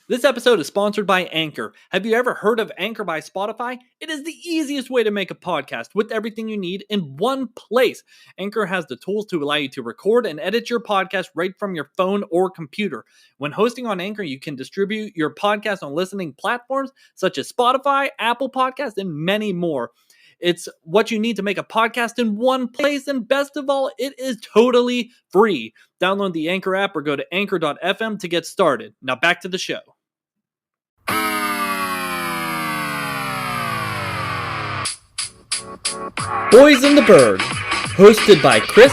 This episode is sponsored by Anchor. Have you ever heard of Anchor by Spotify? It is the easiest way to make a podcast with everything you need in one place. Anchor has the tools to allow you to record and edit your podcast right from your phone or computer. When hosting on Anchor, you can distribute your podcast on listening platforms such as Spotify, Apple Podcasts, and many more. It's what you need to make a podcast in one place, and best of all, it is totally free. Download the Anchor app or go to anchor.fm to get started. Now back to the show. Boys in the Burgh, hosted by Chris,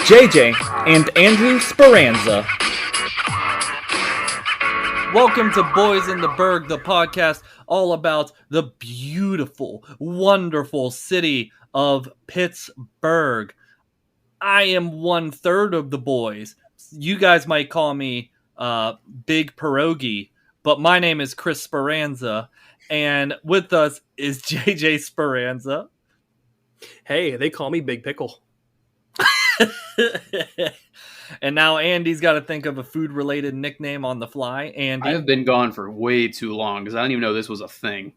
JJ, and Andrew Speranza. Welcome to Boys in the Burgh, the podcast all about the beautiful, wonderful city of Pittsburgh. I am 1/3 of the boys. You guys might call me Big Pierogi, but my name is Chris Speranza, and with us is JJ Speranza. Hey, they call me Big Pickle. And now Andy's got to think of a food-related nickname on the fly. Andy, I have been gone for way too long because I didn't even know this was a thing.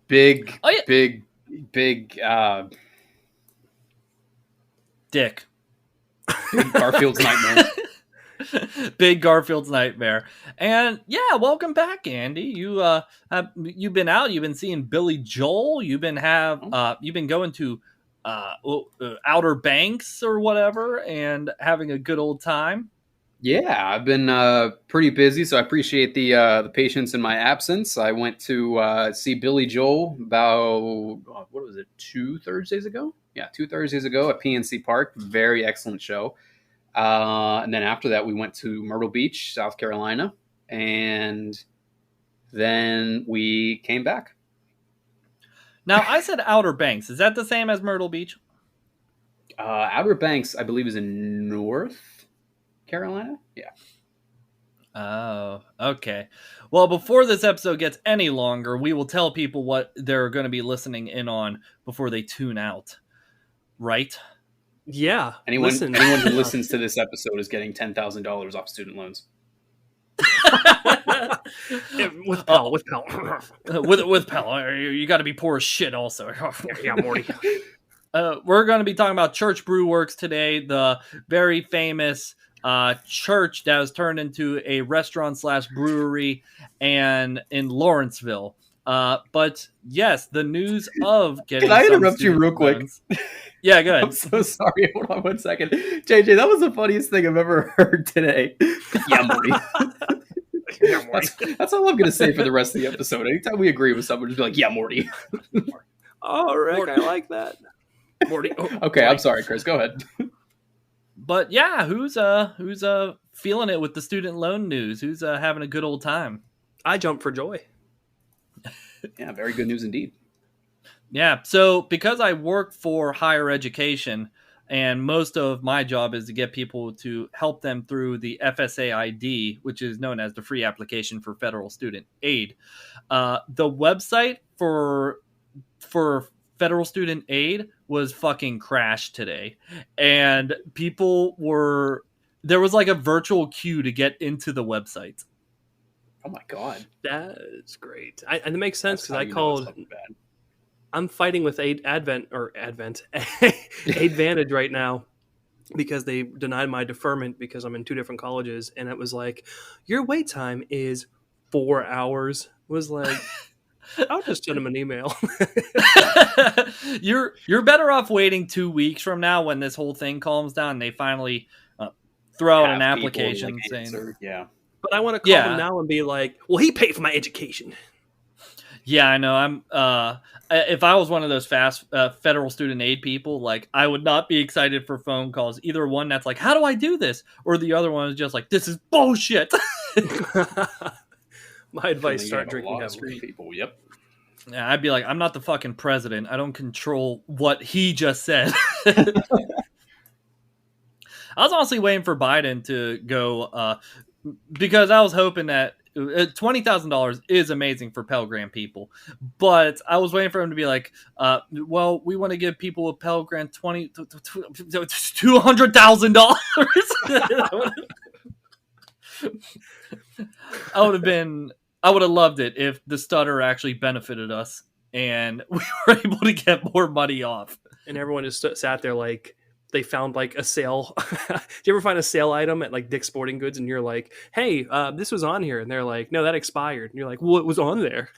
Big Dick. Big Garfield's nightmare. Big Garfield's nightmare. And yeah, welcome back, Andy. You've been out. You've been seeing Billy Joel. You've been going to Outer Banks or whatever, and having a good old time. Yeah, I've been pretty busy, so I appreciate the patience in my absence. I went to see Billy Joel about 2 Thursdays ago? Yeah, 2 Thursdays ago at PNC Park. Very excellent show. And then after that, we went to Myrtle Beach, South Carolina, and then we came back. Now, I said Outer Banks. Is that the same as Myrtle Beach? Outer Banks, I believe, is in North Carolina. Yeah. Oh, okay. Well, before this episode gets any longer, we will tell people what they're going to be listening in on before they tune out. Right? Yeah. Anyone who listens to this episode is getting $10,000 off student loans. With Pell. with Pell. You got to be poor as shit also. Yeah, Morty. We're going to be talking about Church Brew Works today, the very famous church that was turned into a restaurant/brewery and in Lawrenceville. But yes, the news of getting. Can I interrupt you real quick? Yeah, go ahead. I'm so sorry. Hold on 1 second. JJ, that was the funniest thing I've ever heard today. Yeah, Morty. Yeah, Morty. That's all I'm going to say for the rest of the episode. Anytime we agree with someone, just be like, yeah, Morty. Oh, Rick, Morty. I like that. Morty. Oh, okay, Morty. I'm sorry, Chris. Go ahead. But yeah, who's feeling it with the student loan news? Who's having a good old time? I jump for joy. Yeah, very good news indeed. Yeah, so because I work for higher education, and most of my job is to get people to help them through the FSAID, which is known as the Free Application for Federal Student Aid. The website for Federal Student Aid was fucking crashed today, and there was like a virtual queue to get into the website. Oh my god, that is great. And it makes sense because I called. I'm fighting with Advantage right now because they denied my deferment because I'm in 2 different colleges, and it was like, your wait time is 4 hours. It was like, I'll just send them an email. You're better off waiting 2 weeks from now when this whole thing calms down and they finally throw out an application saying, yeah. But I want to call them now and be like, well, he paid for my education. Yeah, I know. I'm. If I was one of those fast federal student aid people, like I would not be excited for phone calls. Either one that's like, "How do I do this?" or the other one is just like, "This is bullshit." My advice: start drinking heavily. People. Yep. Yeah, I'd be like, "I'm not the fucking president. I don't control what he just said." I was honestly waiting for Biden to go because I was hoping that $20,000 is amazing for Pell Grant people, but I was waiting for him to be like, well, we want to give people a Pell Grant $200,000. I would have loved it if the stutter actually benefited us and we were able to get more money off. And everyone just sat there like they found like a sale. Do you ever find a sale item at like Dick's Sporting Goods and you're like, hey, this was on here. And they're like, no, that expired. And you're like, well, it was on there.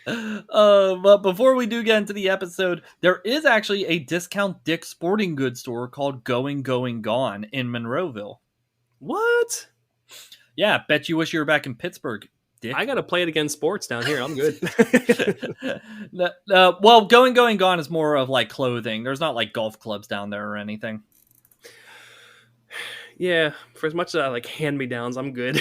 But before we do get into the episode, there is actually a discount Dick's Sporting Goods store called Going Gone in Monroeville. What? Yeah, bet you wish you were back in Pittsburgh, Dick. I got to play it against sports down here. I'm good. Well, Going Gone is more of like clothing. There's not like golf clubs down there or anything. Yeah, for as much as I like hand-me-downs, I'm good.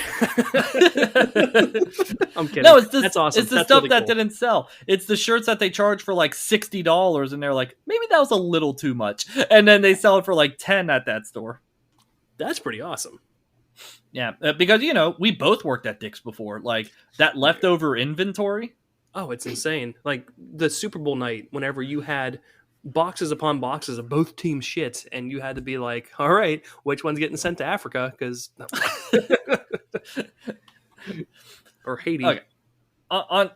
I'm kidding. No, that's awesome. It's the that's stuff really that cool. didn't sell. It's the shirts that they charge for like $60, and they're like, maybe that was a little too much. And then they sell it for like $10 at that store. That's pretty awesome. Yeah, because, we both worked at Dick's before. Like, that leftover inventory. Oh, it's insane. Like, the Super Bowl night, whenever you had boxes upon boxes of both teams' shit, and you had to be like, all right, which one's getting sent to Africa? Because... or Haiti. Okay. On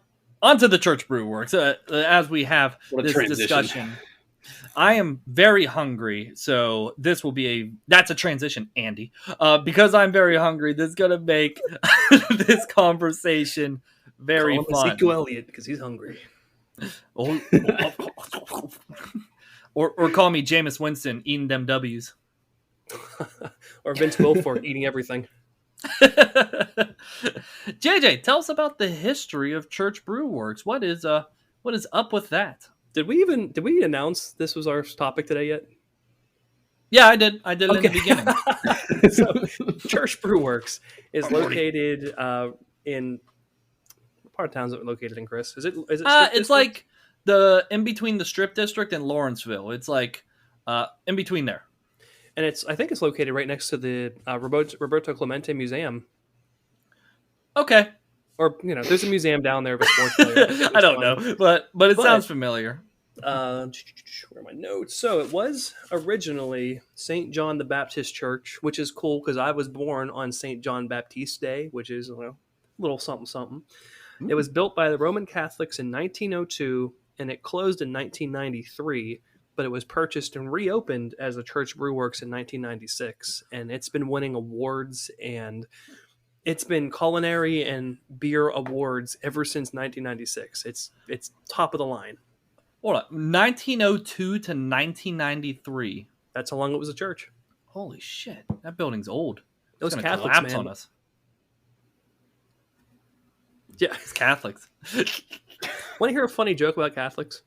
to the Church Brew Works. As we have this transition. discussion... I am very hungry, so that's a transition, Andy. Because I'm very hungry, this is going to make this conversation very fun. Ezekiel Elliott, because he's hungry. or call me Jameis Winston, eating them W's. Or Vince Wilfork, eating everything. JJ, tell us about the history of Church Brew Works. What is up with that? Did we announce this was our topic today yet? Yeah, I did it in the beginning. So, Church Brew Works is located in what part of town is it located in, Chris? Is it it's like the in between the Strip District and Lawrenceville. It's like in between there. And I think it's located right next to the Roberto Clemente Museum. Okay. Or, there's a museum down there of a sports player. I don't know, but it sounds familiar. Where are my notes? So it was originally St. John the Baptist Church, which is cool because I was born on St. John Baptiste Day, which is a little something something. Ooh. It was built by the Roman Catholics in 1902, and it closed in 1993, but it was purchased and reopened as the Church Brew Works in 1996, and it's been winning awards and... It's been culinary and beer awards ever since 1996. It's top of the line. Hold on, 1902 to 1993. That's how long it was a church. Holy shit, that building's old. Those Catholics, collapse man. On us. Yeah, it's Catholics. Want to hear a funny joke about Catholics?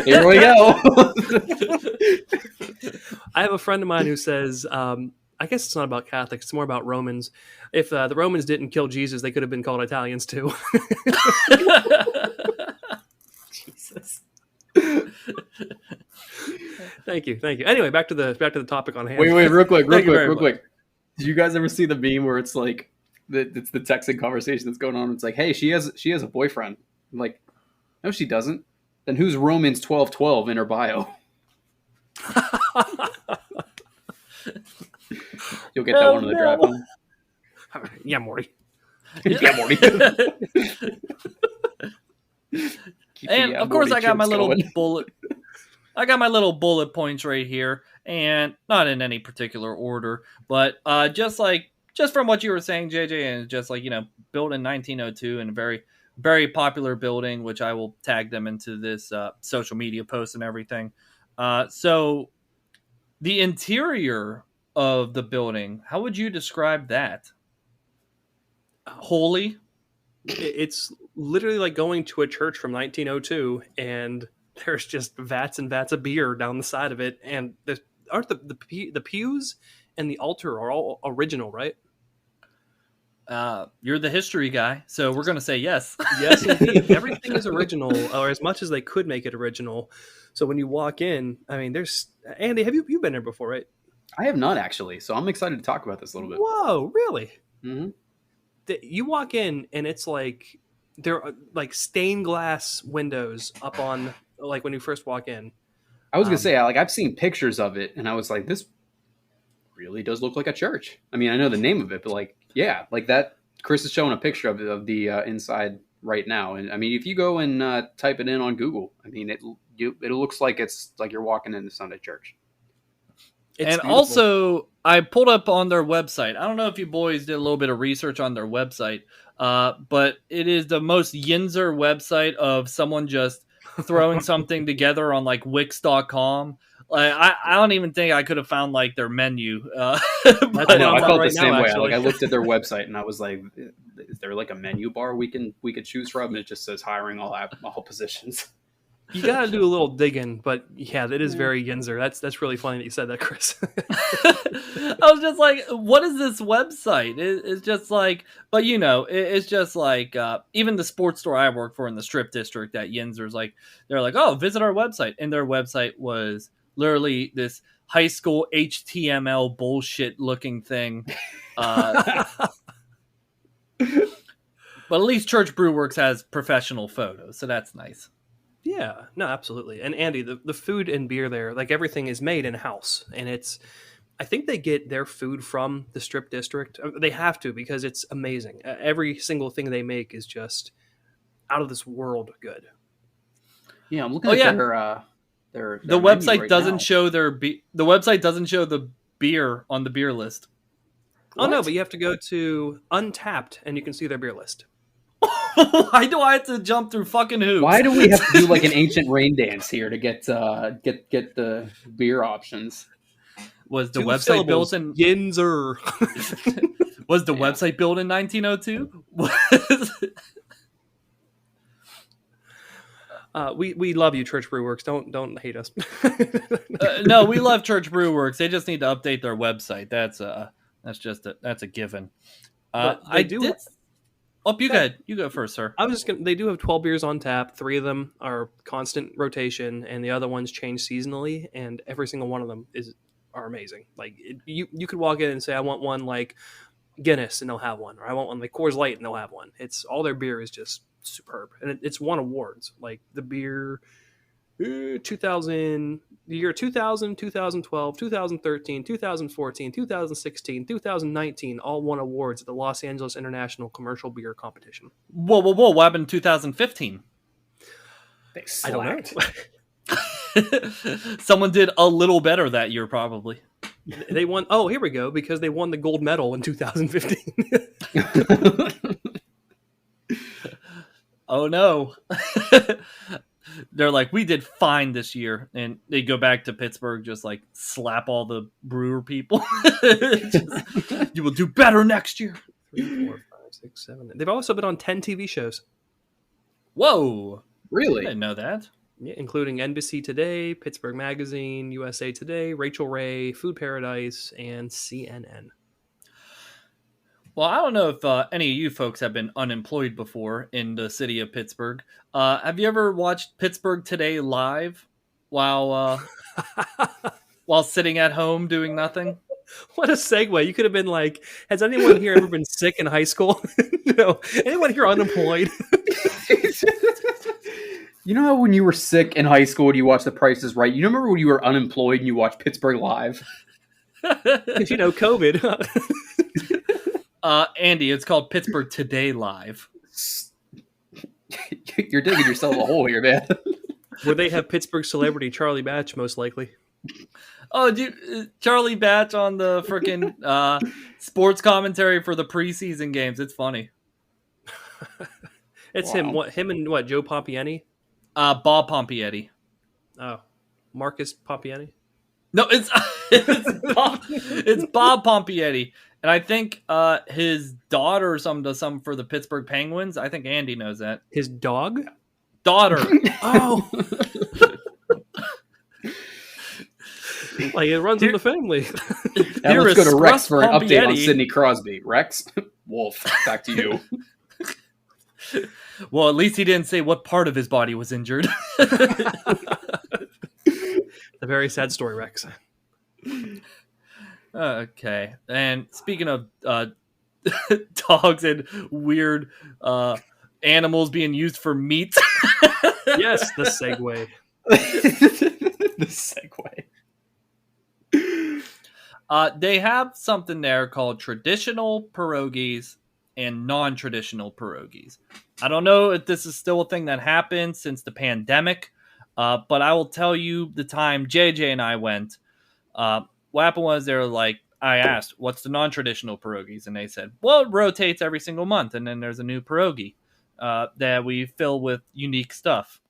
Here we go. I have a friend of mine who says. I guess it's not about Catholics. It's more about Romans. If the Romans didn't kill Jesus, they could have been called Italians too. Jesus. Thank you. Anyway, back to the topic on hand. Wait, real quick. Did you guys ever see the meme where it's like it's the texting conversation that's going on? It's like, hey, she has a boyfriend. I'm like, no, she doesn't. Then who's Romans 12:12 in her bio? You'll get that one in the draft. Yeah, Morty. Yeah, Morty. And of course, I got my little bullet. I got my little bullet points right here, and not in any particular order, but just from what you were saying, JJ, and just like built in 1902 and a very, very popular building, which I will tag them into this social media post and everything. So the interior of the building, how would you describe that? Holy? It's literally like going to a church from 1902 and there's just vats and vats of beer down the side of it, and aren't the pews and the altar are all original, right? You're the history guy, so we're going to say yes. Yes, indeed. Everything is original, or as much as they could make it original. So when you walk in, I mean, there's Andy. Have you been there before, right? I have not actually, so I'm excited to talk about this a little bit. Whoa, really? Mm-hmm. You walk in and it's like there are like stained glass windows up on like when you first walk in. I was gonna say, like, I've seen pictures of it, and I was like, this really does look like a church. I mean, I know the name of it, but like, yeah, like that. Chris is showing a picture of the inside right now, and I mean, if you go and type it in on Google, I mean, it looks like it's like you're walking into Sunday church. It's and beautiful. Also, I pulled up on their website. I don't know if you boys did a little bit of research on their website, but it is the most Yinzer website of someone just throwing something together on like Wix.com. I don't even think I could have found like their menu. I felt the same way. Like I looked at their website and I was like, "Is there like a menu bar we could choose from?" And it just says hiring all positions. You gotta do a little digging, but yeah, that is very Yinzer. That's really funny that you said that, Chris. I was just like, what is this website? It's just like, but you know, it's just like even the sports store I work for in the Strip District at Yinzer's, like they're like, oh, visit our website, and their website was literally this high school HTML bullshit looking thing. But at least Church Brew Works has professional photos, so that's nice. Yeah, no, absolutely. And Andy, the food and beer there, like everything is made in-house. And I think they get their food from the Strip District. They have to because it's amazing. Every single thing they make is just out of this world good. Yeah, I'm looking at their the website right doesn't now. Show the website doesn't show the beer on the beer list. What? Oh, no, but you have to go to Untapped and you can see their beer list. Why do I have to jump through fucking hoops? Why do we have to do like an ancient rain dance here to get the beer options? Was the website built in Yinzer? Was the website built in 1902? We love you, Church Brew Works. Don't hate us. No, we love Church Brew Works. They just need to update their website. That's a given. You go first, sir. They do have 12 beers on tap. 3 of them are constant rotation, and the other ones change seasonally. And every single one of them are amazing. Like you could walk in and say, I want one like Guinness, and they'll have one, or I want one like Coors Light, and they'll have one. It's all their beer is just superb, and it's won awards. Like the beer, 2000, 2012, 2013, 2014, 2016, 2019 all won awards at the Los Angeles International Commercial Beer Competition. Whoa! What happened in 2015? I don't know. Someone did a little better that year, probably. They won. Oh, here we go, because they won the gold medal in 2015. Oh no. They're like, we did fine this year, and they go back to Pittsburgh, just like slap all the brewer people. You will do better next year. 3, 4, 5, 6, 7. They've also been on 10 TV shows. Whoa! Really? I didn't know that. Yeah, including NBC Today, Pittsburgh Magazine, USA Today, Rachel Ray, Food Paradise, and CNN. Well, I don't know if any of you folks have been unemployed before in the city of Pittsburgh. Have you ever watched Pittsburgh Today live while sitting at home doing nothing? What a segue. You could have been like, has anyone here ever been sick in high school? No. Anyone here unemployed? You know how when you were sick in high school and you watched The Price is Right? You remember when you were unemployed and you watched Pittsburgh Live? Because, COVID. Andy, it's called Pittsburgh Today Live. You're digging yourself a hole here, man. Where they have Pittsburgh celebrity Charlie Batch, most likely. Oh, dude, Charlie Batch on the freaking sports commentary for the preseason games. It's funny. It's him. Him and Joe Pompiani? Bob Pompietti. Oh, Marcus Pompiani? No, it's Bob Pompietti. And I think his daughter or something does something for the Pittsburgh Penguins. I think Andy knows that. His dog? Daughter. Oh. Like it runs in the family. Now let's go to Rex for an update on Sidney Crosby. Rex? Wolf, back to you. Well, at least he didn't say what part of his body was injured. A very sad story, Rex. Okay. And speaking of dogs and weird animals being used for meat. Yes, the segue. The segue. They have something there called traditional pierogies and non-traditional pierogies. I don't know if this is still a thing that happened since the pandemic, but I will tell you the time JJ and I went. What happened was they were like, I asked, what's the non-traditional pierogies? And they said, well, it rotates every single month, and then there's a new pierogi that we fill with unique stuff.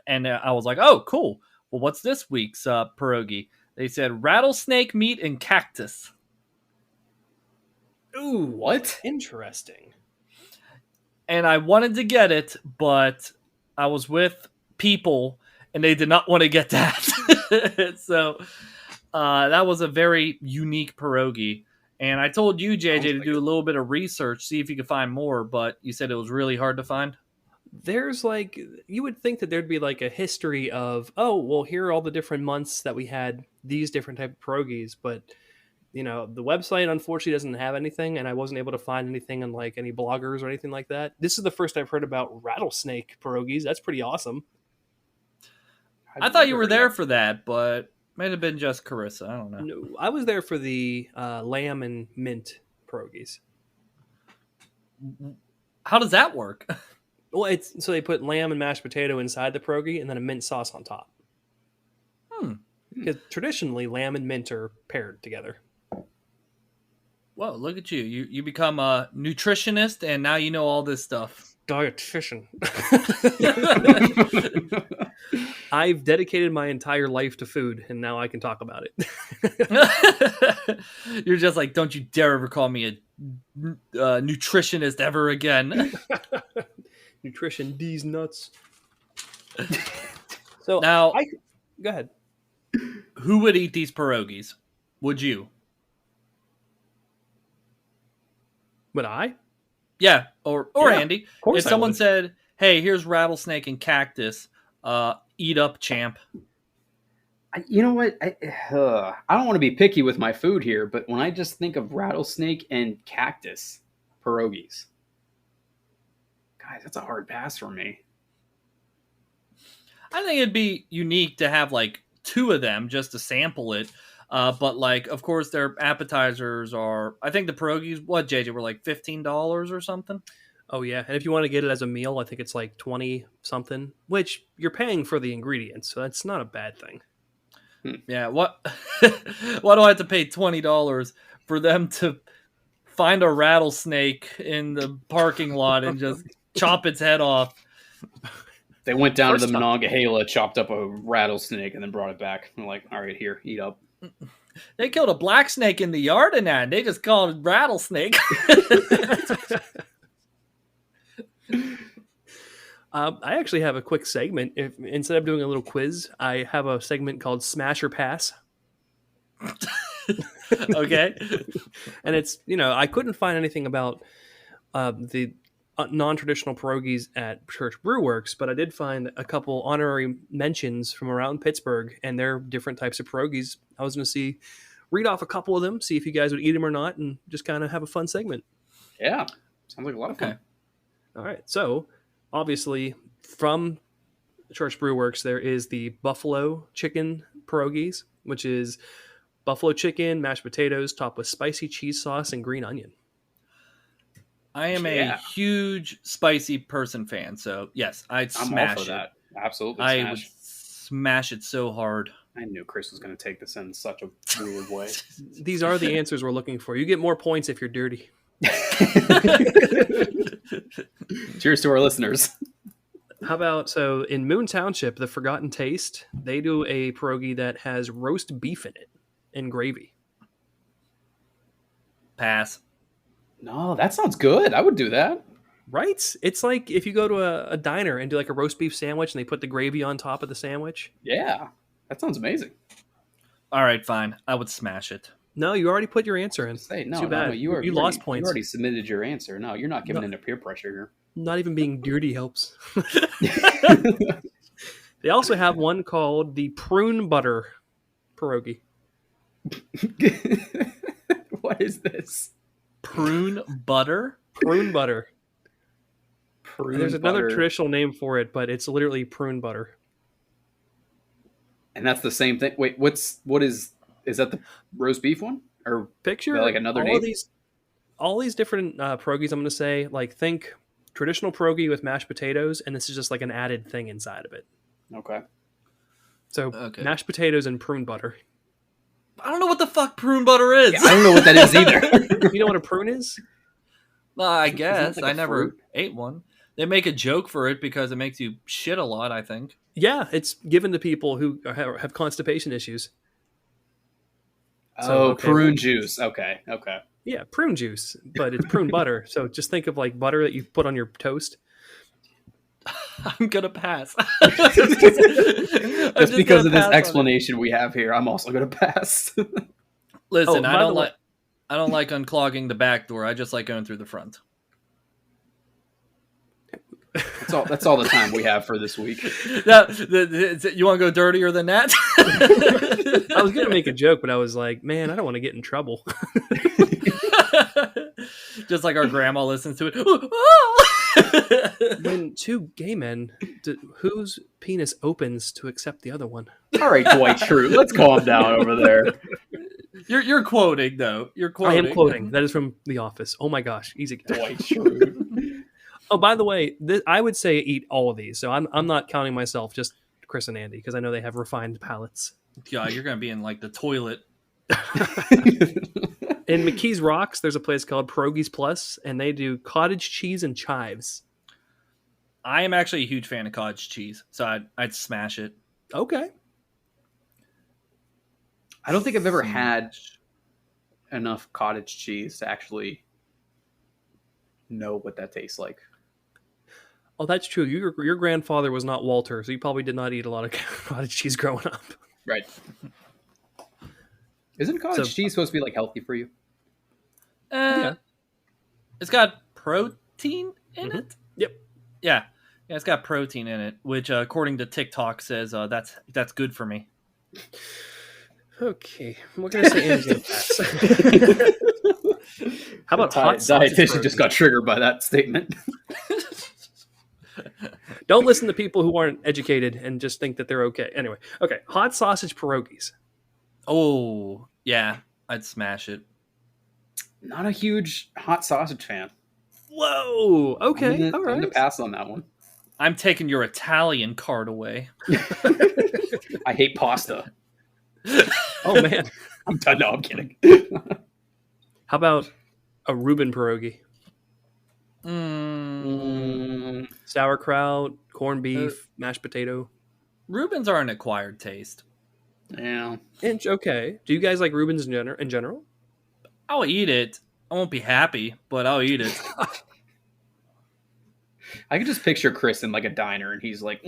And I was like, oh, cool. Well, what's this week's pierogi? They said rattlesnake meat and cactus. Ooh, what? Interesting. And I wanted to get it, but I was with people, and they did not want to get that. So that was a very unique pierogi. And I told you, JJ, to do a little bit of research, see if you could find more, but you said it was really hard to find. There's like, you would think that there'd be like a history of, oh, well, here are all the different months that we had these different type of pierogies, but the website unfortunately doesn't have anything, and I wasn't able to find anything on like any bloggers or anything like that. This is the first I've heard about rattlesnake pierogies. That's pretty awesome. I thought you were there for that, but might have been just Carissa. I don't know. No, I was there for the lamb and mint pierogies. How does that work? Well, so they put lamb and mashed potato inside the pierogi and then a mint sauce on top. Because traditionally, lamb and mint are paired together. Whoa, look at you. You become a nutritionist, and now you know all this stuff. Dietitian. I've dedicated my entire life to food, and now I can talk about it. You're just like, don't you dare ever call me a nutritionist ever again. Nutrition, these nuts. So now, go ahead. Who would eat these pierogies? Would you? Would I? Yeah, or yeah, Andy. If someone said, "Hey, here's rattlesnake and cactus, eat up, champ." You know what? I don't want to be picky with my food here, but when I just think of rattlesnake and cactus pierogies, guys, that's a hard pass for me. I think it'd be unique to have like 2 of them just to sample it. But like, of course, their appetizers are, I think the pierogies, what, JJ, were like $15 or something? Oh, yeah. And if you want to get it as a meal, I think it's like 20 something, which you're paying for the ingredients. So that's not a bad thing. Yeah. Why do I have to pay $20 for them to find a rattlesnake in the parking lot and just chop its head off? They went down to the Monongahela, chopped up a rattlesnake, and then brought it back. I'm like, all right, here, eat up. They killed a black snake in the yard and that. They just called it rattlesnake. I actually have a quick segment. Instead of doing a little quiz, I have a segment called Smash or Pass. Okay. And it's, I couldn't find anything about the non-traditional pierogies at Church Brew Works, but I did find a couple honorary mentions from around Pittsburgh and their different types of pierogies. I was going to read off a couple of them, see if you guys would eat them or not, and just kind of have a fun segment. Yeah. Sounds like a lot of fun. All right. So, obviously, from Church Brew Works, there is the buffalo chicken pierogies, which is buffalo chicken, mashed potatoes, topped with spicy cheese sauce and green onion. I am a huge spicy person fan, so yes, I'd smash it. That. Absolutely, I would smash it so hard. I knew Chris was going to take this in such a weird way. These are the answers we're looking for. You get more points if you're dirty. Cheers to our listeners. How about, in Moon Township, the Forgotten Taste, they do a pierogi that has roast beef in it and gravy. Pass. No, that sounds good. I would do that. Right? It's like if you go to a diner and do like a roast beef sandwich and they put the gravy on top of the sandwich. Yeah, that sounds amazing. All right, fine. I would smash it. No, you already put your answer in. Too bad. No, you lost points. You already submitted your answer. No, you're not giving into peer pressure here. Not even being dirty helps. They also have one called the prune butter pierogi. What is this? Prune butter. Prune butter. There's another butter. traditional name for it, but it's literally prune butter. And that's the same thing. Wait, what is that the roast beef one? Or Picture like another all name? All these different pierogies. I'm going to say, like, think traditional pierogi with mashed potatoes, and this is just like an added thing inside of it. Okay. So mashed potatoes and prune butter. I don't know what the fuck prune butter is. Yeah, I don't know what that is either. You know what a prune is? I guess. Like I never ate one. They make a joke for it because it makes you shit a lot, I think. Yeah, it's given to people who have constipation issues. Prune juice. Okay. Yeah, prune juice, but it's prune butter. So just think of like butter that you put on your toast. I'm gonna pass. Just because of this explanation we have here, I'm also gonna pass. Listen, I don't like unclogging the back door. I just like going through the front. That's all the time we have for this week. You want to go dirtier than that? I was going to make a joke, but I was like, man, I don't want to get in trouble. Just like our grandma listens to it. When two gay men, whose penis opens to accept the other one? All right, Dwight Schrute, let's calm down over there. You're quoting, though. You're quoting. I am quoting. That is from The Office. Oh my gosh, easy. Dwight Schrute. Oh, by the way, I would say eat all of these. So I'm not counting myself, just Chris and Andy, because I know they have refined palates. Yeah, you're going to be in like the toilet. In McKees Rocks, there's a place called Perogies Plus, and they do cottage cheese and chives. I am actually a huge fan of cottage cheese, so I'd smash it. Okay. I don't think I've ever had enough cottage cheese to actually know what that tastes like. Oh, that's true. Your grandfather was not Walter, so you probably did not eat a lot of cottage cheese growing up. Right. Isn't cottage cheese supposed to be like healthy for you? Yeah. It's got protein in it? Yep. Yeah, it's got protein in it, which according to TikTok says that's good for me. Okay. What can I say? How about hot dietitian just got triggered by that statement. Don't listen to people who aren't educated and just think that they're okay. Anyway, okay. Hot sausage pierogies. Oh, yeah. I'd smash it. Not a huge hot sausage fan. Whoa. Okay. All right. I'm going to pass on that one. I'm taking your Italian card away. I hate pasta. Oh, man. I'm done. No, I'm kidding. How about a Reuben pierogi? Sauerkraut, corned beef, mashed potato. Reubens are an acquired taste. Yeah. Okay. Do you guys like Reubens in general? I'll eat it. I won't be happy, but I'll eat it. I can just picture Chris in like a diner, and he's like,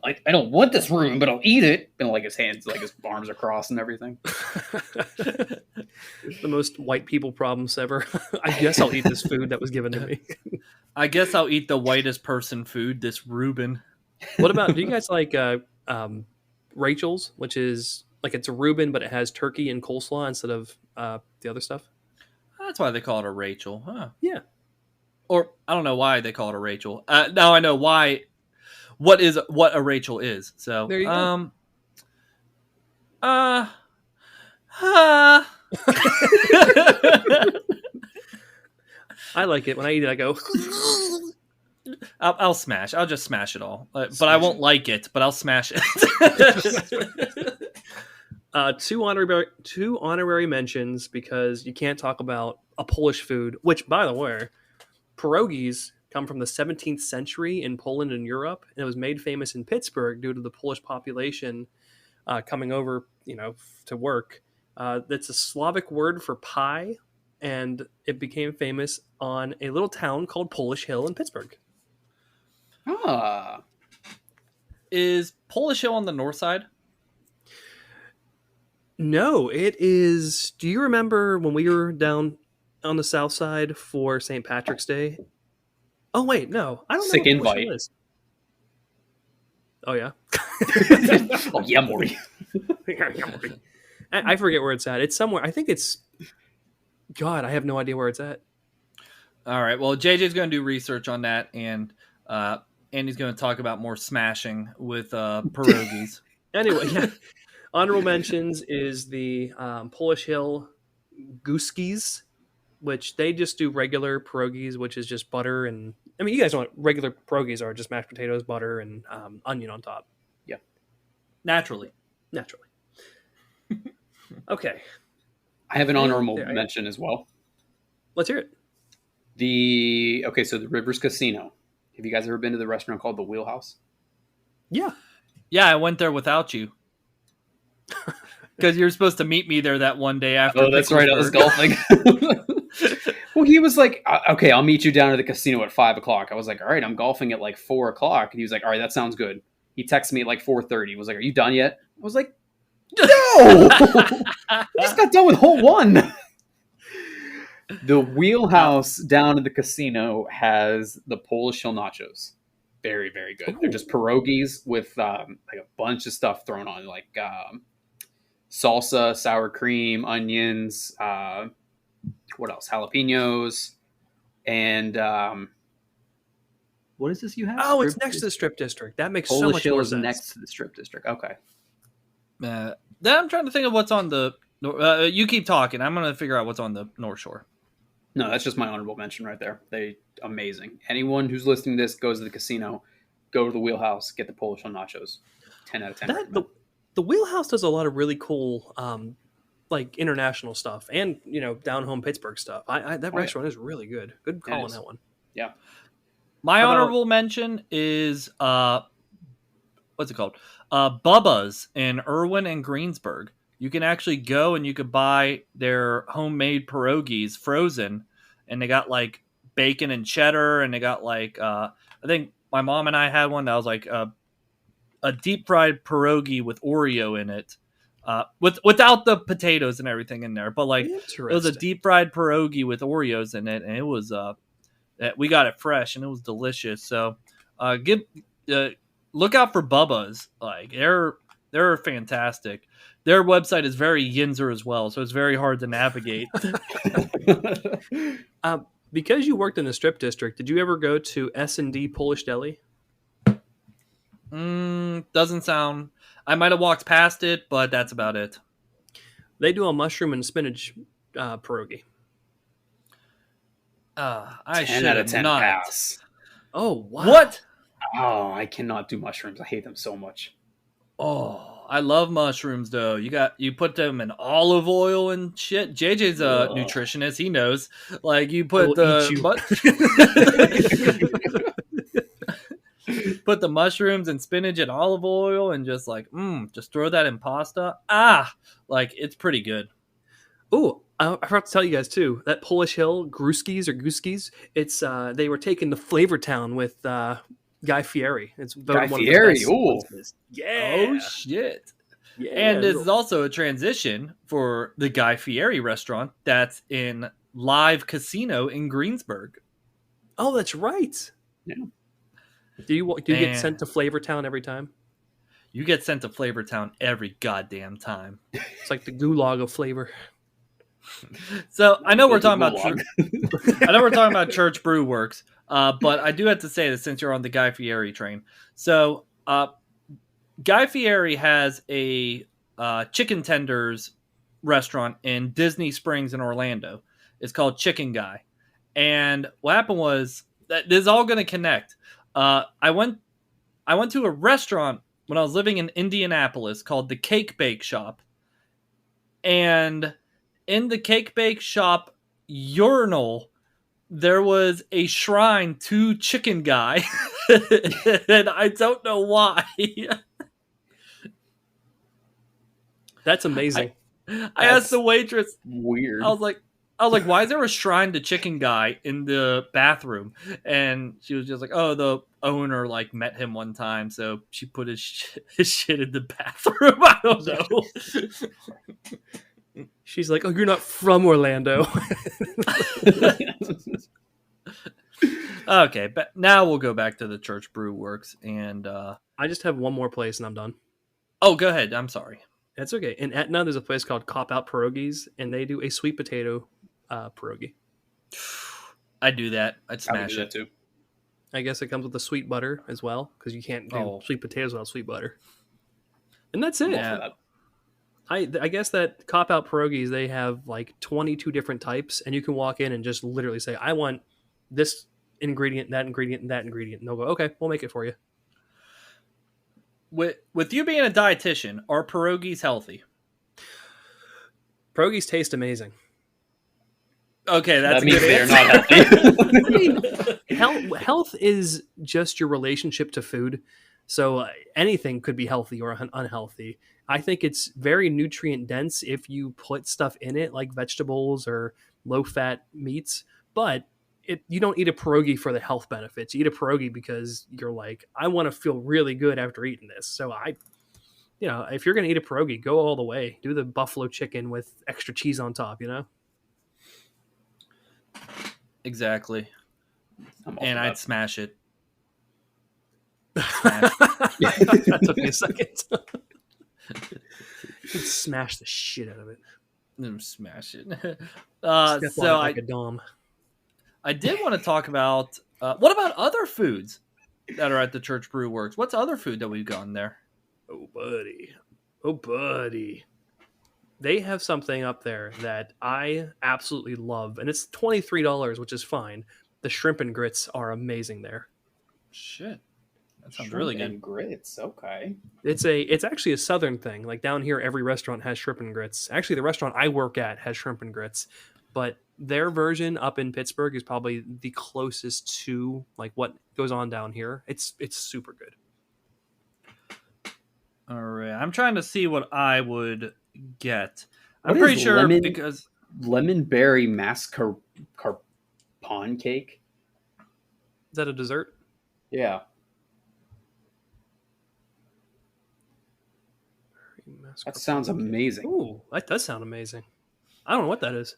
I don't want this Reuben, but I'll eat it. And like his hands, like his arms are crossed and everything. The most white people problems ever. I guess I'll eat this food that was given to me. I guess I'll eat the whitest person food, this Reuben. What about, do you guys like Rachel's, which is like it's a Reuben, but it has turkey and coleslaw instead of the other stuff? That's why they call it a Rachel, huh? Yeah. Or I don't know why they call it a Rachel. Now I know why. What a Rachel is. So there you go. I like it when I eat it. I go. I'll smash. I'll just smash it all. But I won't like it. But I'll smash it. Two honorary mentions because you can't talk about a Polish food. Which, by the way, pierogies come from the 17th century in Poland and Europe, and it was made famous in Pittsburgh due to the Polish population coming over, to work. That's a Slavic word for pie, and it became famous on a little town called Polish Hill in Pittsburgh. Ah. Is Polish Hill on the north side? No, it is. Do you remember when we were down on the south side for St. Patrick's Day? Oh, wait, no. I don't know. Sick invite. Oh, yeah? Oh, yeah, Maury. I forget where it's at. It's somewhere. I think it's. God, I have no idea where it's at. All right. Well, JJ's going to do research on that, and Andy's going to talk about more smashing with pierogies. Anyway, yeah. Honorable mentions is the Polish Hill Gooskies, which they just do regular pierogies, which is just butter and. I mean, you guys know what regular pierogies are: just mashed potatoes, butter, and onion on top. Yeah, naturally. Okay. I have an honorable mention as well. Let's hear it. So the Rivers Casino. Have you guys ever been to the restaurant called the Wheelhouse? Yeah. Yeah, I went there without you. Because you're supposed to meet me there that one day after. Oh, that's right. I was golfing. Well, he was like, okay, I'll meet you down at the casino at 5 o'clock. I was like, all right, I'm golfing at like 4 o'clock. And he was like, all right, that sounds good. He texted me at like 4:30. He was like, are you done yet? I was like, no! I just got done with hole one. The Wheelhouse down at the casino has the Polish Hill nachos. Very, very good. Ooh. They're just pierogies with like a bunch of stuff thrown on, like salsa, sour cream, onions, what else? Jalapenos, and what is this you have? Oh, it's next to the Strip District. That makes so much more sense. Next to the Strip District. Okay. Then I'm trying to think of what's on the. You keep talking. I'm going to figure out what's on the North Shore. No, that's just my honorable mention right there. They amazing. Anyone who's listening to this goes to the casino, go to the Wheelhouse, get the Polish Hill nachos. 10 out of 10. The Wheelhouse does a lot of really cool, like international stuff, and down home Pittsburgh stuff. That restaurant is really good. Good call on that one. Yeah. My honorable mention is what's it called? Bubba's in Irwin and Greensburg. You can actually go and you could buy their homemade pierogies frozen, and they got like bacon and cheddar, and they got like I think my mom and I had one that was like a deep fried pierogi with Oreo in it, without the potatoes and everything in there, but like it was a deep fried pierogi with Oreos in it, and it was we got it fresh and it was delicious. So look out for Bubba's. Like they're fantastic. Their website is very Yinzer as well, so it's very hard to navigate. Because you worked in the Strip District, did you ever go to S&D Polish Deli? Doesn't sound. I might have walked past it, but that's about it. They do a mushroom and spinach pierogi. I 10 out of 10 not. pass. Oh, wow. What? Oh, I cannot do mushrooms. I hate them so much. Oh, I love mushrooms though. You put them in olive oil and shit. JJ's a nutritionist. He knows. Like you put put the mushrooms and spinach and olive oil and just like just throw that in pasta. Like it's pretty good. Oh, I forgot to tell you guys too. That Polish Hill Gooskies. It's they were taken to Flavortown with Guy Fieri. It's Guy Fieri. Oh, yeah. Oh shit. Yeah. And this is also a transition for the Guy Fieri restaurant that's in Live Casino in Greensburg. Oh, that's right. Yeah. Do you get sent to Flavortown every time? You get sent to Flavortown every goddamn time. It's like the gulag of flavor. So I know we're talking about Church Brew Works, but I do have to say that since you're on the Guy Fieri train. So Guy Fieri has a chicken tenders restaurant in Disney Springs in Orlando. It's called Chicken Guy. And what happened was that this is all going to connect. I went to a restaurant when I was living in Indianapolis called the Cake Bake Shop. And in the Cake Bake Shop urinal, there was a shrine to Chicken Guy. And I don't know why. That's amazing. I asked the waitress. Weird. I was like, why is there a shrine to Chicken Guy in the bathroom? And she was just like, oh, the owner like met him one time, so she put his shit in the bathroom. I don't know. She's like, oh, you're not from Orlando. Okay, but now we'll go back to the Church Brew Works, and I just have one more place and I'm done. Oh, go ahead. I'm sorry. That's okay. In Etna, there's a place called Cop Out Perogies, and they do a sweet potato pierogi. I'd do that. I'd I would smash do it. that too. I guess it comes with the sweet butter as well, because you can't do sweet potatoes without sweet butter. And that's it. Yeah. I guess that Cop Out Pierogies, they have like 22 different types, and you can walk in and just literally say, I want this ingredient, that ingredient, and that ingredient. And they'll go, okay, we'll make it for you. With you being a dietitian, are pierogies healthy? Pierogies taste amazing. Okay, that's that means they're not healthy. Health is just your relationship to food. So anything could be healthy or unhealthy. I think it's very nutrient dense if you put stuff in it, like vegetables or low-fat meats. But you don't eat a pierogi for the health benefits. You eat a pierogi because you're like, I want to feel really good after eating this. So if you're going to eat a pierogi, go all the way. Do the buffalo chicken with extra cheese on top, Exactly. And I'd smash it. That took me a second. Smash the shit out of it. Smash it. Like a dom. I did want to talk about what about other foods that are at the Church Brew Works? What's other food that we've gotten there? Oh, buddy. They have something up there that I absolutely love, and it's $23, which is fine. The shrimp and grits are amazing there. Shit. That sounds really good. And grits, okay. It's actually a southern thing. Like down here, every restaurant has shrimp and grits. Actually, the restaurant I work at has shrimp and grits, but their version up in Pittsburgh is probably the closest to like what goes on down here. It's super good. All right, I'm trying to see what I would get. I'm pretty sure because lemon berry mascarpone cake. Is that a dessert? Yeah. That sounds amazing. Ooh, that does sound amazing. I don't know what that is.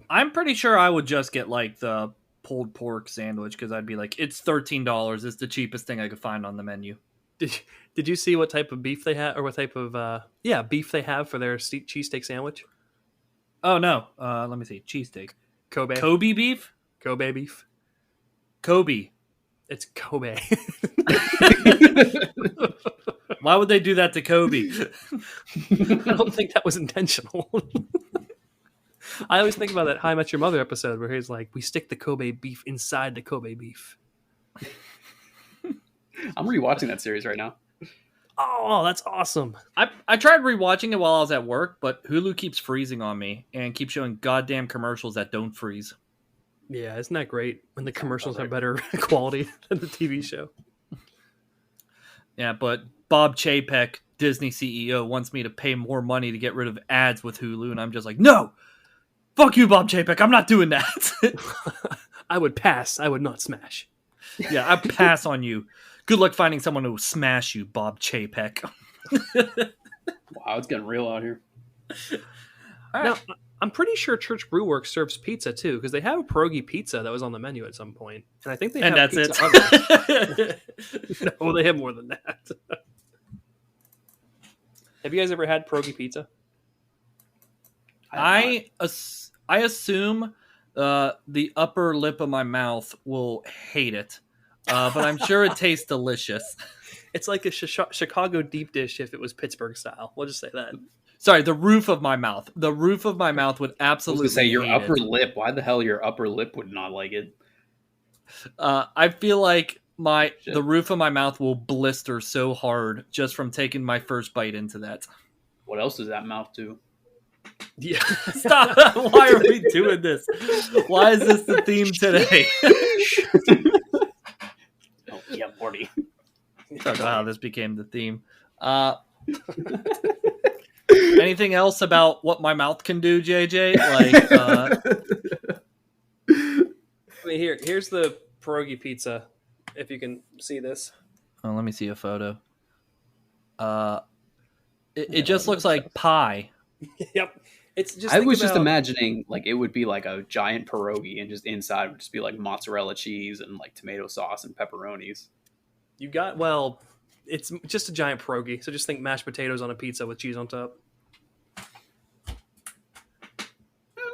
I'm pretty sure I would just get like the pulled pork sandwich because I'd be like, it's $13. It's the cheapest thing I could find on the menu. Did you see what type of beef they have, or what type of beef they have for their cheesesteak sandwich? Oh no, let me see. Cheesesteak, Kobe beef, Kobe beef, Kobe. It's Kobe. Why would they do that to Kobe? I don't think that was intentional. I always think about that How I Met Your Mother episode where he's like, we stick the Kobe beef inside the Kobe beef. I'm rewatching that series right now. Oh, that's awesome. I tried rewatching it while I was at work, but Hulu keeps freezing on me and keeps showing goddamn commercials that don't freeze. Yeah, isn't that great when the commercials have better quality than the TV show? Yeah, but Bob Chapek, Disney CEO, wants me to pay more money to get rid of ads with Hulu, and I'm just like, no! Fuck you, Bob Chapek, I'm not doing that. I would pass. I would not smash. Yeah, I pass on you. Good luck finding someone who will smash you, Bob Chapek. Wow, it's getting real out here. All right. Now, I'm pretty sure Church Brew Works serves pizza too, because they have a pierogi pizza that was on the menu at some point, and I think they have that's pizza it. No, they have more than that. Have you guys ever had pierogi pizza? I assume the upper lip of my mouth will hate it, but I'm sure it tastes delicious. It's like a Chicago deep dish if it was Pittsburgh style. We'll just say that. Sorry, the roof of my mouth. The roof of my mouth would absolutely. I was gonna say your hate upper it. lip. Why the hell your upper lip would not like it? I feel like the roof of my mouth will blister so hard just from taking my first bite into that. What else does that mouth do? Yeah. Stop. Why are we doing this? Why is this the theme today? Oh, yeah, Morty. I don't know how this became the theme. Anything else about what my mouth can do, JJ? I mean, here's the pierogi pizza. If you can see this. Oh, let me see a photo. It just looks like pie. Yep. It's just. I was just imagining like it would be like a giant pierogi, and just inside would just be like mozzarella cheese and like tomato sauce and pepperonis. You got, well, It's just a giant pierogi. So just think mashed potatoes on a pizza with cheese on top.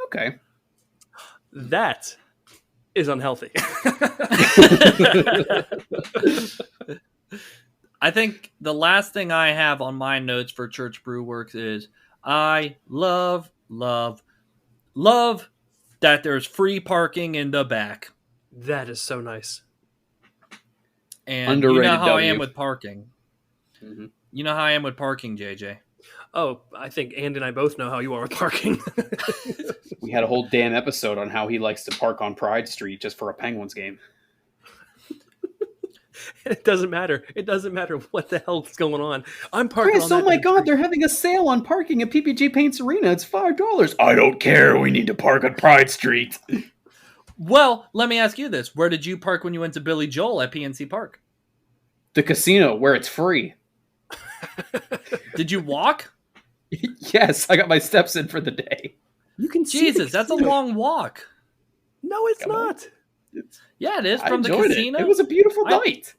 Okay. That is unhealthy. I think the last thing I have on my notes for Church Brew Works is I love that there's free parking in the back. That is so nice. And Underrated you know how I am W. with parking. Mm-hmm. You know how I am with parking, JJ. Oh, I think Andy and I both know how you are with parking. We had a whole damn episode on how he likes to park on Pride Street just for a Penguins game. It doesn't matter. It doesn't matter what the hell's going on. I'm parking Chris, on oh my God, they're having a sale on parking at PPG Paints Arena. It's $5. I don't care. We need to park on Pride Street. Well, let me ask you this. Where did you park when you went to Billy Joel at PNC Park? The casino, where it's free. Did you walk? Yes, I got my steps in for the day. You can see Jesus, that's a long walk. No, it's Come on. not. Yeah, it is I from the enjoyed casino. It was a beautiful night.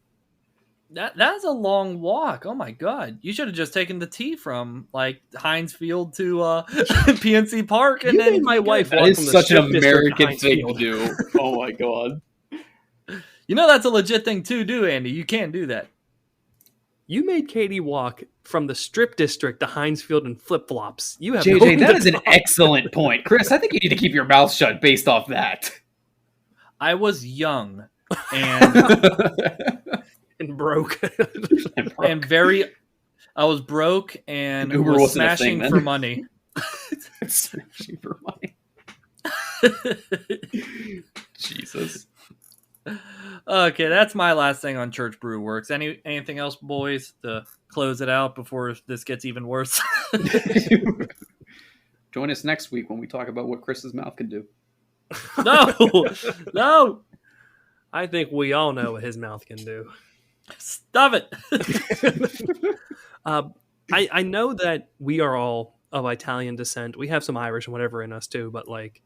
That's a long walk. Oh my God. You should have just taken the T from like Heinz Field to PNC Park and You then made my wife That walk is from the such an strip district to American Heinz thing to Field. do. Oh my God. You know that's a legit thing too, do Andy? You can't do that. You made Katie walk from the strip district to Heinz Field in flip flops. You have JJ, no that is an talk. excellent point. Chris, I think you need to keep your mouth shut based off that. I was young and and broke. and very I was broke and Uber was wasn't a smashing thing then. for money. Smashing for money. Jesus. Okay, that's my last thing on Church Brew Works. Anything else, boys, to close it out before this gets even worse? Join us next week when we talk about what Chris's mouth can do. No. I think we all know what his mouth can do. Stop it. I know that we are all of Italian descent. We have some Irish and whatever in us too, but like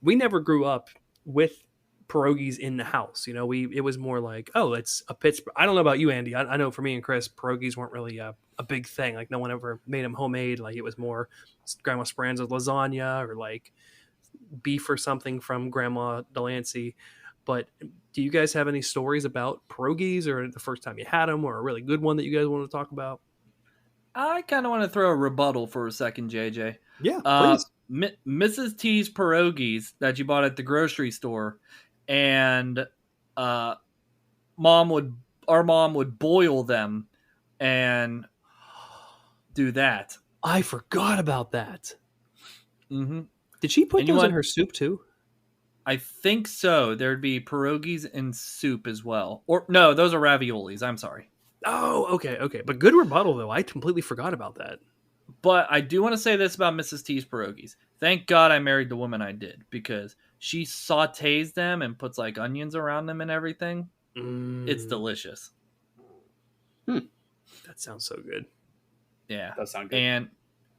we never grew up with pierogies in the house. You know, it was more like, oh, it's a Pittsburgh. I don't know about you, Andy. I know for me and Chris, pierogies weren't really a big thing. Like no one ever made them homemade. Like it was more Grandma Speranza's lasagna or like beef or something from Grandma Delancey. But do you guys have any stories about pierogies or the first time you had them or a really good one that you guys want to talk about? I kind of want to throw a rebuttal for a second, JJ. Yeah, please. Mrs. T's pierogies that you bought at the grocery store, and our mom would boil them and do that. I forgot about that. Mm-hmm. Did she put And you those in want- her soup too? I think so. There'd be pierogies and soup as well. Or no, those are raviolis. I'm sorry. Oh, okay. But good rebuttal, though. I completely forgot about that. But I do want to say this about Mrs. T's pierogies. Thank God I married the woman I did, because she sautés them and puts like onions around them and everything. It's delicious. That sounds so good. Yeah. That sounds good. And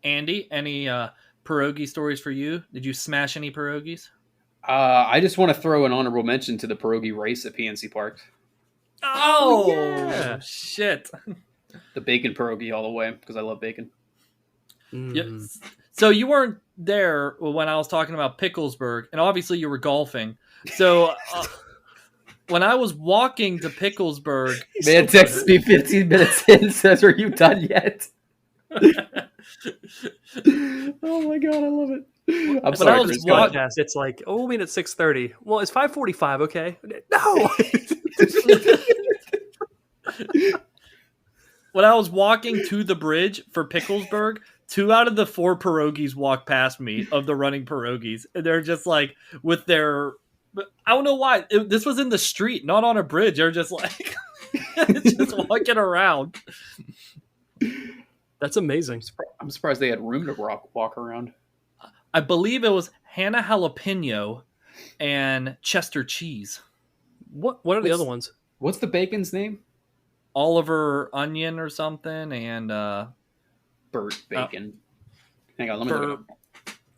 Andy, any pierogi stories for you? Did you smash any pierogies? I just want to throw an honorable mention to the pierogi race at PNC Park. Oh, yeah. Shit. The bacon pierogi all the way, because I love bacon. Yes. So you weren't there when I was talking about Picklesburg, and obviously you were golfing. So when I was walking to Picklesburg... Man texts me 15 minutes in, says, are you done yet? Oh my God, I love it. I'm When sorry, I was Chris, go ahead. Podcast. It's like, oh, we'll meet at 6:30. Well, it's 5:45. Okay. No. When I was walking to the bridge for Picklesburg, 2 out of the 4 pierogies walked past me of the running pierogies. And they're just like with their... I don't know why. This was in the street, not on a bridge. They're just like... just walking around. That's amazing. I'm surprised they had room to walk around. I believe it was Hannah Jalapeno and Chester Cheese. What are the other ones? What's the bacon's name? Oliver Onion or something, and Burt Bacon. Hang on, let me look it up.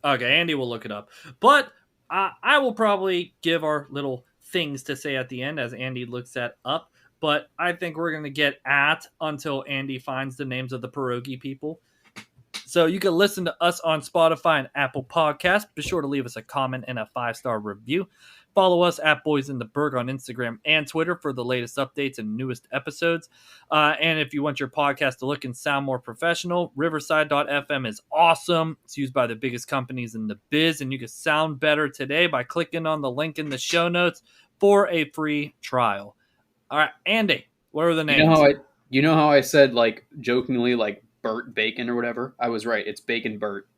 Okay, Andy will look it up. But I will probably give our little things to say at the end as Andy looks that up. but I think we're going to get at until Andy finds the names of the pierogi people. So you can listen to us on Spotify and Apple Podcasts. Be sure to leave us a comment and a 5-star review. Follow us at Boys in the Burgh on Instagram and Twitter for the latest updates and newest episodes. And if you want your podcast to look and sound more professional, Riverside.fm is awesome. It's used by the biggest companies in the biz, and you can sound better today by clicking on the link in the show notes for a free trial. All right, Andy, what are the names? You know how I said, like, jokingly, like, Burt Bacon or whatever? I was right. It's Bacon Burt.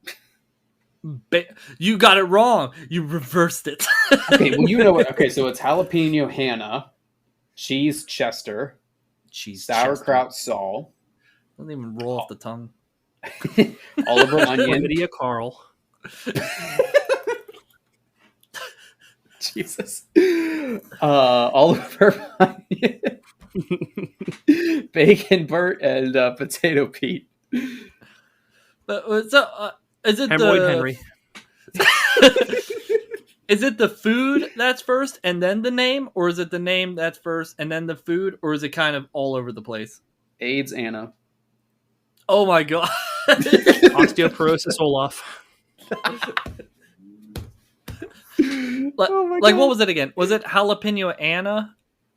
You got it wrong. You reversed it. Okay, well, you know what? Okay, so it's jalapeno Hannah, cheese Chester, sauerkraut Saul. Doesn't even roll off the tongue. Oliver Onion. Lydia Carl. Jesus. Oliver Onion. Bacon Burt and Potato Pete. But so, is it Hemorrhoid Henry? Is it the food that's first and then the name, or is it the name that's first and then the food, or is it kind of all over the place? AIDS Anna. Oh my god. Osteoporosis Olaf. Like what was it again? Was it jalapeno Anna?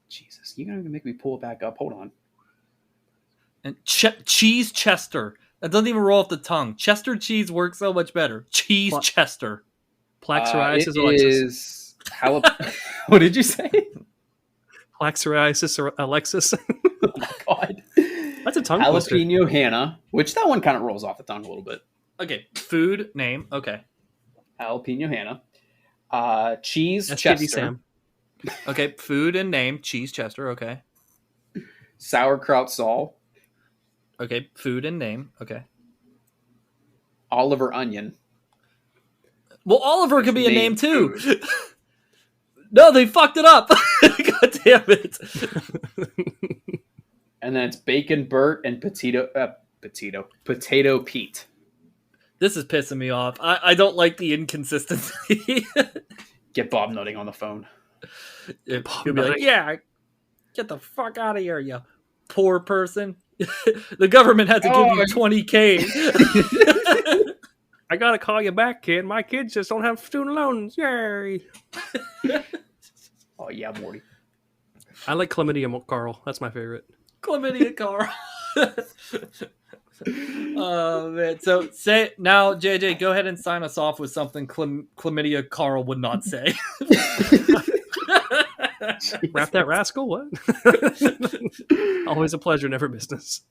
Jesus, you're gonna make me pull it back up. Hold on. And cheese Chester. That doesn't even roll off the tongue. Chester cheese works so much better. Cheese Chester. Plaque psoriasis Alexis. What did you say? Plaque psoriasis Alexis. Oh my god. That's a tongue Jalapeno twister. Hannah, which that one kind of rolls off the tongue a little bit. Okay, food name. Okay. Jalapeno Hannah. Cheese STD Chester. Sam. Okay, food and name. Cheese Chester. Okay. Sauerkraut Saul. Okay, food and name. Okay. Oliver Onion. Well, Oliver could be a name too. No, they fucked it up. God damn it. And then it's Bacon Burt and Potato Pete. This is pissing me off. I don't like the inconsistency. Get Bob Nutting on the phone. He'll be like, yeah, get the fuck out of here, you poor person. The government had to give you $20,000. I gotta call you back, kid. My kids just don't have student loans. Yay! Oh yeah, Morty. I like chlamydia Carl. That's my favorite. Chlamydia Carl. Oh man! So say now, JJ, go ahead and sign us off with something Chlamydia Carl would not say. Wrap that rascal. What? Always a pleasure, never business.